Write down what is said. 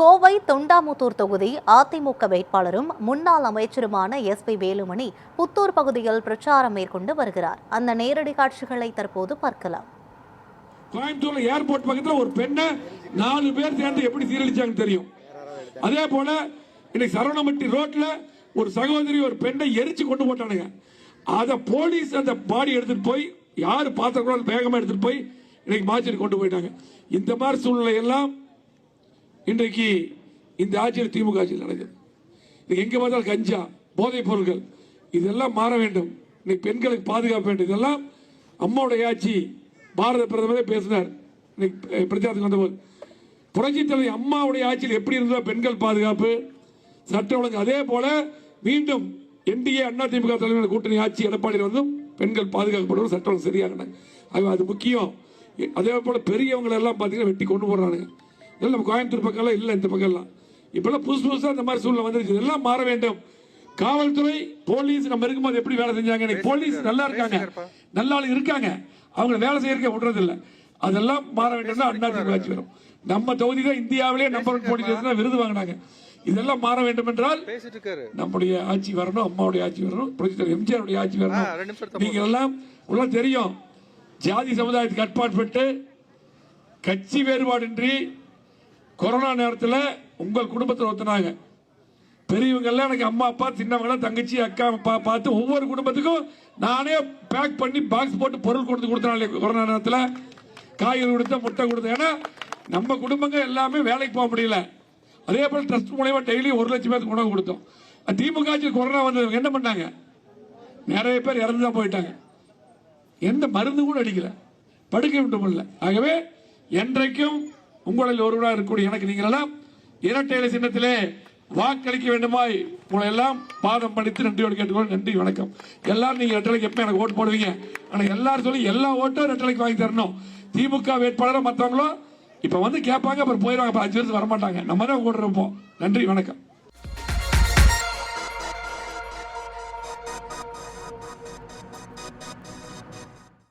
கோவை தொண்டாமுத்தூர் தொகுதி அதிமுக வேட்பாளரும் முன்னாள் அமைச்சருமான SP வேலுமணி புத்தூர் பகுதியில் பிரச்சாரம் மேற்கொண்டு வருகிறார். அந்த நேரடி காட்சிகளை தற்போது பார்க்கலாம். கோயம்புத்தூர்ல ஏர்போர்ட் பக்கத்துல ஒரு பெண்ணை 4 பேர் சேர்ந்து எப்படி சீரழிச்சாங்க தெரியும். அதே போல இன்னைக்கு சரவணம்பட்டி ரோட்ல ஒரு சகோதரி ஒரு பெண்ணை எரிச்சு கொண்டு போட்டானுங்க. அத போலீஸ் அந்த பாடி எடுத்துட்டு போய் யாரு பாத்திர வேகமா எடுத்துட்டு போய் இன்னைக்கு மாற்றிட்டு கொண்டு போயிட்டாங்க. இந்த மாதிரி சூழ்நிலை எல்லாம் இன்றைக்கு இந்த ஆட்சியில் திமுக ஆட்சியில் நடக்குது. எங்க பார்த்தாலும் கஞ்சா, போதைப் பொருட்கள், இதெல்லாம் மாற வேண்டும். இன்னைக்கு பெண்களுக்கு பாதுகாப்பு வேண்டும். இதெல்லாம் அம்மாவுடைய ஆட்சி. பாரத பிரதமரே பேசினார் இன்னைக்கு பிரச்சாரத்துக்கு வந்தபோது. புரட்சி தலைவி அம்மாவுடைய ஆட்சியில் எப்படி இருந்தோ பெண்கள் பாதுகாப்பு, சட்ட ஒழுங்கு, அதே போல மீண்டும் NDA அண்ணா திமுக தலைமையிலான கூட்டணி ஆட்சி எடப்பாடியில் வந்தும் பெண்கள் பாதுகாக்கப்படுவது, சட்ட ஒழுங்கு சரியாகணும். அது முக்கியம். அதே போல பெரியவங்களை எல்லாம் பார்த்தீங்கன்னா வெட்டி கொண்டு போடுறானுங்க. இதெல்லாம் நம்ம கோயம்புத்தூர் பக்கம் இல்லை, இந்த பக்கம்லாம் இப்பெல்லாம் புதுசா இந்த மாதிரி சூழ்நிலை வந்துருச்சு. இதெல்லாம் மாற வேண்டும். காவல்துறை, போலீஸ் நம்ம இருக்கும்போது எப்படி வேலை செஞ்சாங்க, போலீஸ் நல்லா இருக்காங்க, நல்ல ஆளு இருக்காங்க, அவங்க வேலை செய்யறதுக்கு விடுறது இல்லை. அதெல்லாம் மாற வேண்டும். அண்ணா திமுக ஆட்சி வரும். நம்ம தொகுதி தான் இந்தியாவிலே நம்பர் 1 போலீஸ் விருது வாங்கினாங்க. இதெல்லாம் மாற வேண்டும் என்றால் நம்முடைய ஆட்சி வரணும், அம்மாவுடைய ஆட்சி வரணும், எம்ஜிஆருடைய ஆட்சி வரணும். நீங்க எல்லாம் உள்ள தெரியும், ஜாதி சமுதாயத்துக்கு கட்டுப்பாடு கட்சி வேறுபாடின்றி கொரோனா நேரத்தில் உங்கள் குடும்பத்தில் ஒத்துனாங்க. பெரியவங்க எல்லாம் எனக்கு அம்மா அப்பா, சின்னவங்க, தங்கச்சி, அக்கா பார்த்து ஒவ்வொரு குடும்பத்துக்கும் நானே பேக் பண்ணி பாக்ஸ் போட்டு பொருள் கொடுத்தனால கொரோனா நேரத்தில் காய்கறி கொடுத்த, முட்டை கொடுத்த. ஏன்னா நம்ம குடும்பங்கள் எல்லாமே வேலைக்கு போக முடியல. அதே போல ட்ரஸ்ட் மூலமா டெய்லி 1 லட்சம் பேருக்கு உணவு கொடுத்தோம். திமுக ஆட்சி கொரோனா வந்தது என்ன பண்ணாங்க, நிறைய பேர் இறந்துதான் போயிட்டாங்க. எந்த மருந்து கூட அடிக்கல, படுக்கை விட்டு முடியல. ஆகவே என்றைக்கும் உங்களில் ஒருவராக இருக்கக்கூடிய எனக்கு நீங்கள் எல்லாம் இரட்டை இலை சின்னத்திலே வாக்களிக்க வேண்டுமாய் உங்களை எல்லாம் பாதம் படித்து நன்றியோடு கேட்டுக்கொள்ள. நன்றி, வணக்கம். எல்லாரும் நீங்க ரெட்டலைக்கு எப்ப எனக்கு ஓட்டு போடுவீங்க, ஆனா எல்லாரும் சொல்லி எல்லா ஓட்டும் ரெட்டலைக்கு வாங்கி தரணும். திமுக வேட்பாளரும் மற்றவங்களும் இப்ப வந்து கேட்பாங்க, அப்புறம் போயிடுவாங்க. 5 வருஷம் வரமாட்டாங்க. நம்ம தான் கூட இருப்போம். நன்றி, வணக்கம்.